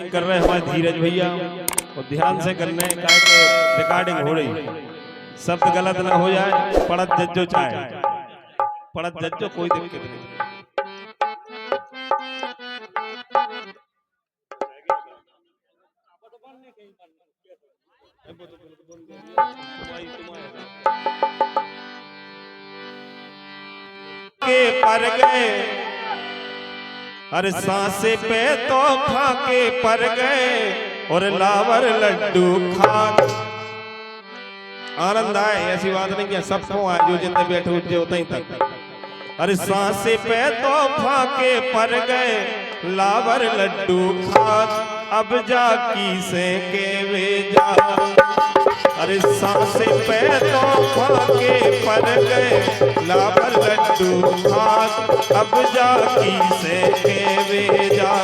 कर रहे हमारे धीरज भैया और ध्यान से करने का रिकॉर्डिंग हो रही है, शब्द गलत ना हो जाए। पढ़त जज्जो चाहे पढ़त जज्जो, कोई दिक्कत नहीं। के पर गए हर सांसे पे तो खा के पर गए और लावर लड्डू खा। आनंद आए ऐसी बात नहीं है, सबको आए जो जितने बैठे उठे होते ही तक। हर सांसे पे तो खा के पर गए लावर लड्डू खा, अब जा की से के वे जा। अरे सांसे पे तो खा के पर गए लावर लड्डू खा, अब जा की से के वे जा।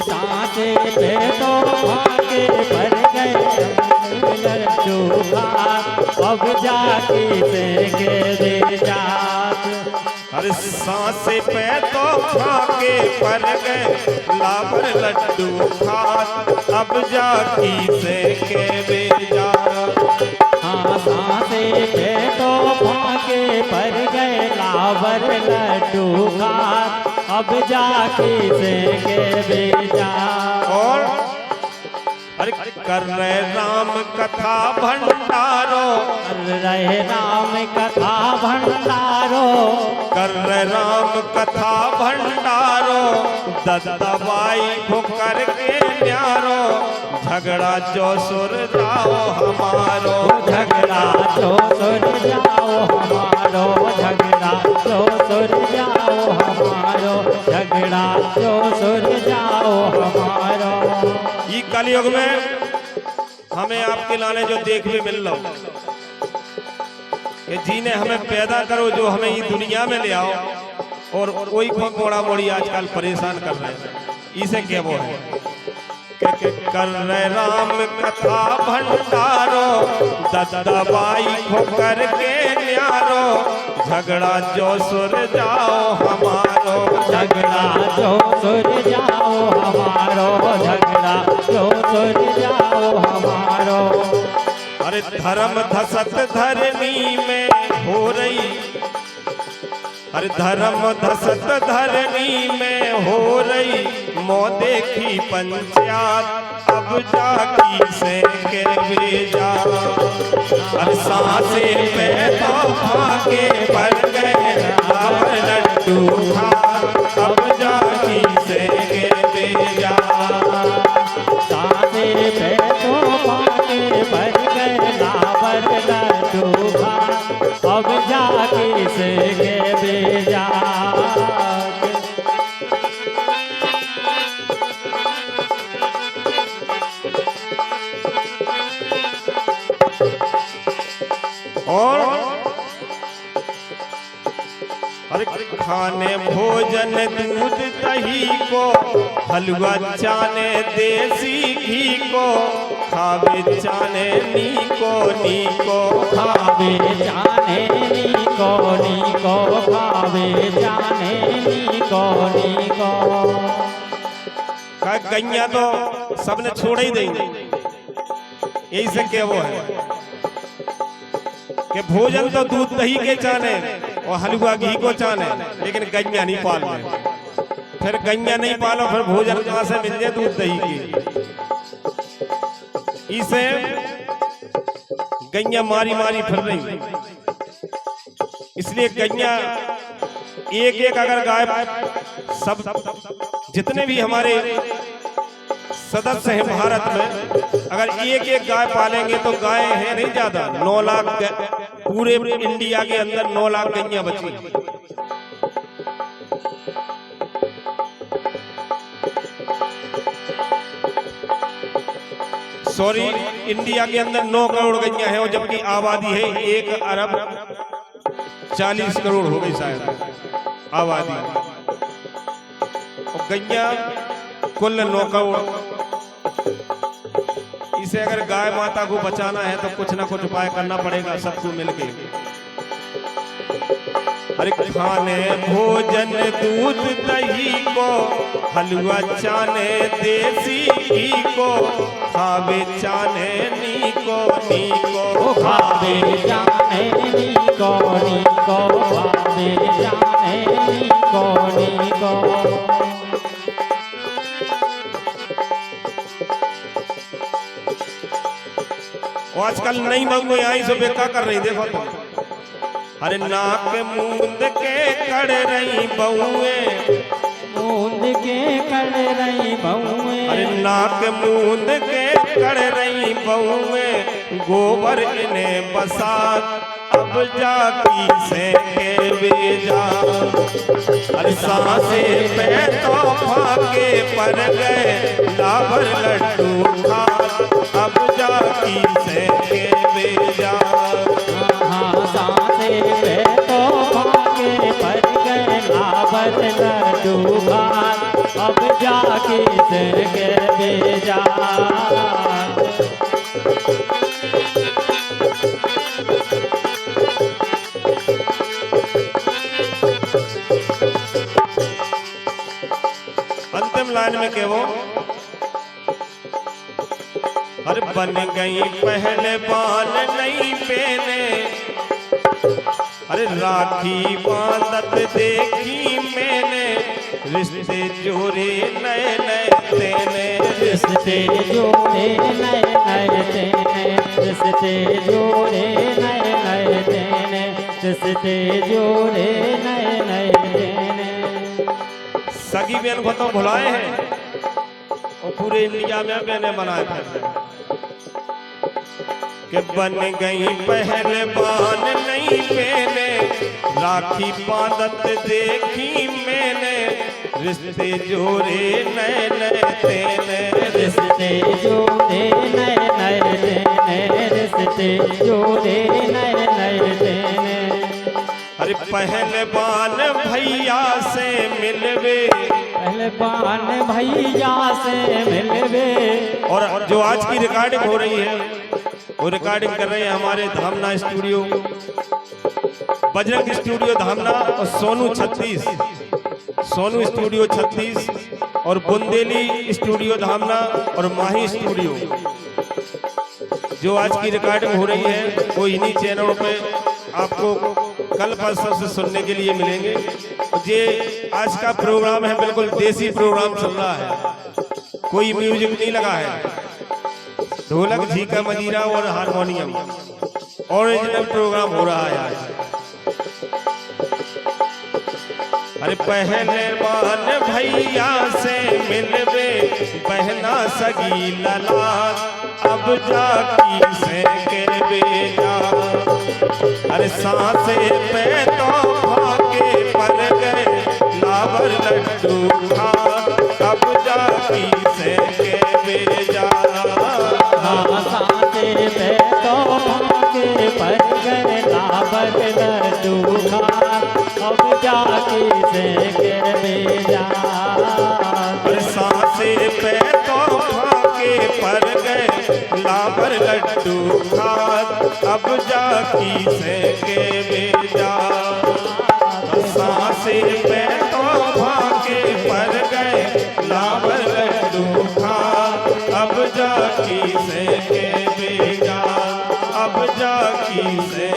सांसे पे तो खा के पर गए लड्डू खा, अब जा की से के वे जा। अरे सांसे पे तो खा के पर गए लावर लड्डू खा, अब जा की से के वे जा। हाँ सांसे पे तो खा के पर गए लावर लड्डू खा, अब जा की से के वे जा। और अरे कर रहे राम कथा भंडारो, कर रहे राम कथा भंडारो, कर रहे राम कथा भंडारो, दत्ताबाई ठोकर के न्यारो, झगड़ा जो सुर जाओ हमारो। झगड़ा जो सुर जाओ हमारो, झगड़ा जो सुर जाओ हमारो, झगड़ा जो सुर जाओ हमारो। ये कलयुग में हमें आपके लाने जो देखने मिल रहा कि जी ने हमें पैदा करो, जो हमें ये दुनिया में ले आओ, और कोई मोड़ा मोड़ी आजकल परेशान कर रहे हैं। इसे क्या बोल के कर रहे राम कथा भंडारो, दत्ताबाई ठोकर के न्यारो, झगड़ा जो सुर जाओ हमारो। झगड़ा जो सुर जाओ हमारो, झगड़ा जो सुर जाओ हमारो। अरे धर्म धसत धरनी में हो रही, अरे धर्म धसत धरनी में हो रही, मो देखी पंचायत, अब जाकी से के वे जा। अरे सांसे पे तो खा के पर गए लावर लड्डू खा, अब जाकी से के वे जा। सांसे पे तो खा के पर गए लावर लड्डू खा, अब जाके से के वे जा। और अरे खाने भोजन दूध दही को, हलवा चाने देसी घी को, खावे चाने नीको नीको, खावे जाने नीको नीको, खावे जाने नीको नीको। गैया तो सबने छोड़ ही देंगे। यही से क्या वो है कि भोजन तो दूध दही के चाने और हलवा घी को चाने, लेकिन गैया नहीं पाल रहे। फिर गैया नहीं पालो, फिर भोजन कहाँ से मिल जाए दूध दही की। इसे गैया मारी मारी फिर रही। इसलिए गैया एक एक अगर गाय, सब जितने भी हमारे सदस्य हैं भारत में, अगर एक एक गाय पालेंगे तो गाय है नहीं ज्यादा, 9 लाख पूरे इंडिया के अंदर 9 लाख गैया बची। सॉरी, इंडिया के अंदर 9 करोड़ गैया है, और जबकि आबादी है 1 अरब 40 करोड़ हो गई शायद आबादी। और गैया कुल 9 करोड़। इसे अगर गाय माता को बचाना है तो कुछ ना कुछ उपाय करना पड़ेगा सबको मिलके। अरे खाने भोजन दूध दही को, हलवा चाने देसी घी को, खावे चाने नीको नीको खावे जाने नीको नीको, खावे जाने नीको नीको। आजकल नई बहू आई सो बेका कर रही, देखो तो। अरे नाक मूंद के कड़ रही बहुए, मूंद के कड़ रही बहुए, अरे नाक मूंद के कड़ रही बहुए, गोबर इन्हें बसात अब जाकी से के बेजा। अरे सांसे पे तो फाके पर गए लाबर लड्डू खा, अब जाकी से के बेजा। हाँ सांसे पे तो फाके पर गए लाबर लड्डू खा, अब जाके से के बेजा। अंतिम लाइन में के वो, अरे बन गई पहले बाल नहीं पहने, अरे राखी बांधत देखी मैंने, रिश्ते जोड़े नए नए तेने, रिश्ते जोड़े नए नए तेने, रिश्ते जोड़े नए नए तेने, रिश्ते जोड़े नए नए तेने। सगी बहन को तो भुलाए हैं और पूरे इंडिया में मैंने बनाए थे कि बन गई पहले बान नहीं पहने, राखी बांधत देखी मैंने, रिश्ते जोड़े नए नए तेने, रिश्ते जोड़े नए नए तेने, रिश्ते जोड़े नए नए तेने। अरे पहले बान भैया से मिलवे, पहले बान भैया से मिलवे। और जो आज की रिकॉर्डिंग हो रही है वो रिकॉर्डिंग कर रहे हैं हमारे धामना स्टूडियो, बजरंग स्टूडियो धामना और सोनू 36, सोनू स्टूडियो 36 और बुंदेली स्टूडियो धामना और माही स्टूडियो। जो आज की रिकॉर्डिंग हो रही है वो इन्हीं चैनलों पे आपको कल परसों से सुनने के लिए मिलेंगे। ये आज का प्रोग्राम है, बिल्कुल देसी प्रोग्राम चल रहा है, कोई म्यूजिक नहीं लगा है, ढोलक झीका मजीरा और हारमोनियम, ओरिजिनल प्रोग्राम हो रहा है आज। अरे पहले बान भैया से मिलवे बहना सगी लला, अब जाकी से के बेजा। अरे सांसे पे तो फाके पर गए लाबर लड्डू खा, अब जाकी से के बेजा। सांसे पे तो फाके पर गए लाबर लड्डू खा, अब जाके से के बेजा। सांसे पे तो फाके पर गए लाबर लड्डू खा, अब जाकी से के बेजा। सांसे पे तो फाके पर गए लाबर लड्डू खा, अब जाकी से के बेजा, अब जाकी से